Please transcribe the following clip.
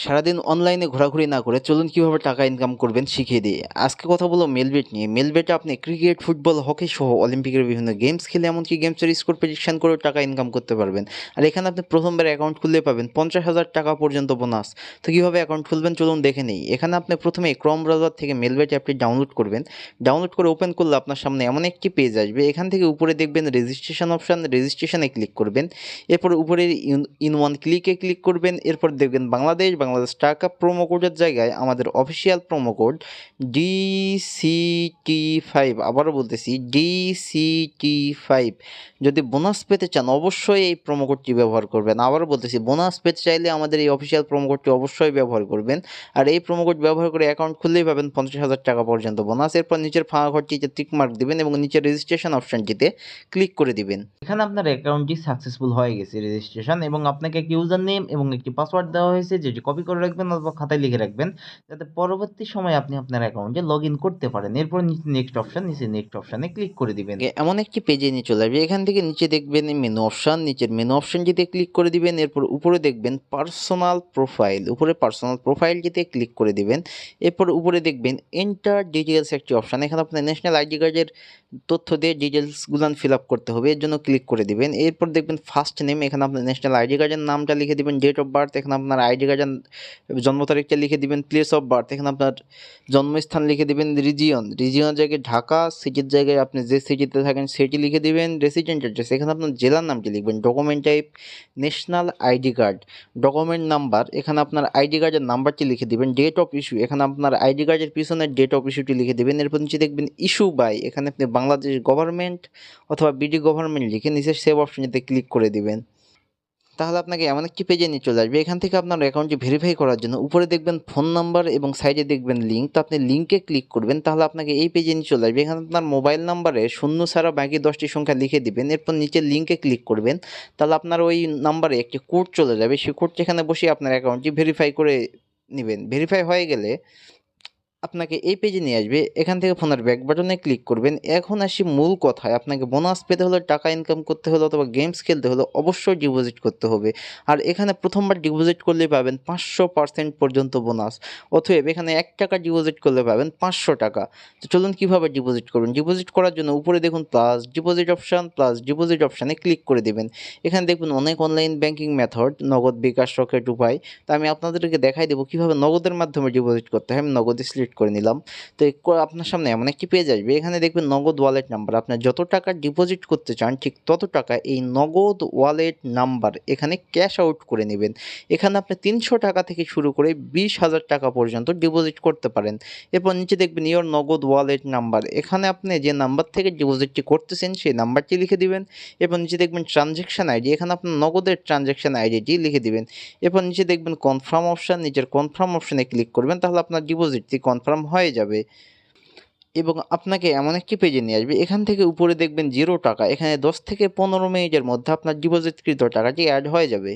সারাদিন অনলাইনে ঘোরাঘুরি না করে চলুন কিভাবে টাকা ইনকাম করবেন শিখিয়ে দিই। আজকে কথা বলবো মেলবেট নিয়ে। মেলবেটে আপনি ক্রিকেট, ফুটবল, হকি সহ অলিম্পিকের বিভিন্ন গেমস খেলে এমনকি গেমসের স্কোর প্রেডিকশন করেও টাকা ইনকাম করতে পারবেন। আর এখানে আপনি প্রথমবার অ্যাকাউন্ট খুললে পাবেন 50,000 টাকা পর্যন্ত বোনাস। তো কীভাবে অ্যাকাউন্ট খুলবেন চলুন দেখে নিই। এখানে আপনি প্রথমে ক্রোম ব্রাউজার থেকে মেলবেট অ্যাপটি ডাউনলোড করবেন। ডাউনলোড করে ওপেন করলে আপনার সামনে এমন একটি পেজ আসবে। এখান থেকে উপরে দেখবেন রেজিস্ট্রেশন অপশান, রেজিস্ট্রেশনে ক্লিক করবেন। এরপর উপরে ইন ওয়ান ক্লিকে ক্লিক করবেন। এরপর দেখবেন বাংলাদেশ টাকা প্রোমো কোডের জায়গায় আমাদের অফিসিয়াল প্রোমো কোড DCT5, আবারও বলতেছি DCT5। যদি বোনাস পেতে চান অবশ্যই এই প্রোমো কোডটি ব্যবহার করবেন। আবারও বলতেছি, বোনাস পেতে চাইলে আমাদের এই অফিসিয়াল প্রোমো কোডটি অবশ্যই ব্যবহার করবেন। আর এই প্রোমো কোড ব্যবহার করে অ্যাকাউন্ট খুললেই পাবেন 50,000 টাকা পর্যন্ত বোনাস। এরপর নিচের ফাঁকা ঘরটিতে টিক মার্ক দিবেন এবং নিচের রেজিস্ট্রেশন অপশানটিতে ক্লিক করে দিবেন। এখানে আপনার অ্যাকাউন্টটি সাকসেসফুল হয়ে গেছে রেজিস্ট্রেশন, এবং আপনাকে একটি ইউজার নেম এবং একটি পাসওয়ার্ড দেওয়া হয়েছে, যেটি কপি করে রাখবেন অথবা খাতায় লিখে রাখবেন, যাতে পরবর্তী সময়ে আপনি আপনার অ্যাকাউন্টে লগ ইন করতে পারেন। এরপর নিচে নেক্সট অপশানে ক্লিক করে দিবেন। এমন একটি পেজে নিয়ে চলে আসবে। এখান থেকে নিচে দেখবেন মেনু অপশান, নিচের মেনু অপশানটিতে ক্লিক করে দিবেন। এরপর উপরে দেখবেন পার্সোনাল প্রোফাইল, উপরে পার্সোনাল প্রোফাইলটিতে ক্লিক করে দিবেন। এরপর উপরে দেখবেন এন্টার ডিটেলস একটি অপশান, এখানে আপনার ন্যাশনাল আইডি কার্ডের তথ্য দিয়ে ডিটেলসগুলো ফিল আপ করতে হবে, এর জন্য ক্লিক করে দিবেন। এরপর দেখবেন ফার্স্ট নেম, এখানে আপনার ন্যাশনাল আইডি কার্ডের নামটা লিখে দিবেন। ডেট অফ বার্থ, এখানে আপনার আইডি কার্ডের জন্ম তারিখটা লিখে দিবেন। প্লেস অফ বার্থ, এখানে আপনার জন্মস্থান লিখে দিবেন। রিজিয়নের জায়গায় ঢাকা, সিটির জায়গায় আপনি যে সিটিতে থাকেন সেটি লিখে দিবেন। রেসিডেন্ট অ্যাড্রেস, এখানে আপনার জেলার নামটি লিখবেন। Document type national ID card. Document number, এখানে আপনার আইডি কার্ডের নাম্বারটি লিখে দিবেন। ডেট অফ ইস্যু, এখানে আপনার আইডি কার্ডের পিছনের ডেট অফ ইস্যুটি লিখে দিবেন। এরপর নিচে দেখবেন ইস্যু বাই, এখানে আপনি বাংলাদেশ গভর্নমেন্ট অথবা বিডি গভর্নমেন্ট লিখে নিচে সেভ অপশনটিতে ক্লিক করে দিবেন। তাহলে আপনাকে এমন একটি পেজে নিয়ে চলে আসবে। এখান থেকে আপনার অ্যাকাউন্টটি ভেরিফাই করার জন্য উপরে দেখবেন ফোন নাম্বার এবং সাইডে দেখবেন লিঙ্ক, তো আপনি লিঙ্কে ক্লিক করবেন। তাহলে আপনাকে এই পেজে নিয়ে চলে আসবে। এখানে আপনার মোবাইল নাম্বারে শূন্য ছাড়া বাকি 10টি সংখ্যা লিখে দিবেন। এরপর নিচে লিঙ্কে ক্লিক করবেন। তাহলে আপনার ওই নাম্বারে একটি কোড চলে যাবে। সেই কোডটি এখানে বসে আপনার অ্যাকাউন্টটি ভেরিফাই করে নেবেন। ভেরিফাই হয়ে গেলে আপনাকে এই পেজে নিয়ে আসবে। এখান থেকে ফোনের ব্যাক বাটনে ক্লিক করবেন। এখন আসি মূল কথায়, আপনাকে বোনাস পেতে হলে, টাকা ইনকাম করতে হলে অথবা গেমস খেলতে হলে অবশ্যই ডিপোজিট করতে হবে। আর এখানে প্রথমবার ডিপোজিট করলে পাবেন 500% পর্যন্ত বোনাস। অতএব এখানে 1 টাকা ডিপোজিট করলে পাবেন 500 টাকা। তো চলুন কীভাবে ডিপোজিট করবেন। ডিপোজিট করার জন্য উপরে দেখুন প্লাস ডিপোজিট অপশানে ক্লিক করে দেবেন। এখানে দেখবেন অনেক অনলাইন ব্যাঙ্কিং মেথড, নগদ, বিকাশ, রকেট, উপায়। তো আমি আপনাদেরকে দেখাই দেবো কীভাবে নগদের মাধ্যমে ডিপোজিট করতে হয়। আমি নগদে সিলেক্ট করে নিলাম। তো আপনার সামনে এমন একটি পেজ আসবে। এখানে দেখবেন নগদ ওয়ালেট নাম্বার, আপনার যত টাকা ডিপোজিট করতে চান ঠিক তত টাকা এই নগদ ওয়ালেট নাম্বার এখানে ক্যাশ আউট করে নেবেন। এখানে আপনি 300 টাকা থেকে শুরু করে 20,000 টাকা পর্যন্ত ডিপোজিট করতে পারেন। এরপর নিচে দেখবেন ইওর নগদ ওয়ালেট নাম্বার, এখানে আপনি যে নাম্বার থেকে ডিপোজিটটি করতেছেন সেই নাম্বারটি লিখে দিবেন। এরপর নিচে দেখবেন ট্রানজ্যাকশান আইডি, এখানে আপনার নগদের ট্রানজ্যাকশান আইডিটি লিখে দিবেন। এরপর নিচে দেখবেন কনফার্ম অপশান, নিচের কনফার্ম অপশানে ক্লিক করবেন। তাহলে আপনার ডিপোজিটটি কনফার্ম হয়ে যাবে এবং আপনাকে এমন একটি পেজে নিয়ে আসবে। এখান থেকে উপরে দেখবেন 0 টাকা, এখানে 10 থেকে 15 মিনিটের মধ্যে আপনার ডিপোজিটকৃত টাকাটি অ্যাড হয়ে যাবে।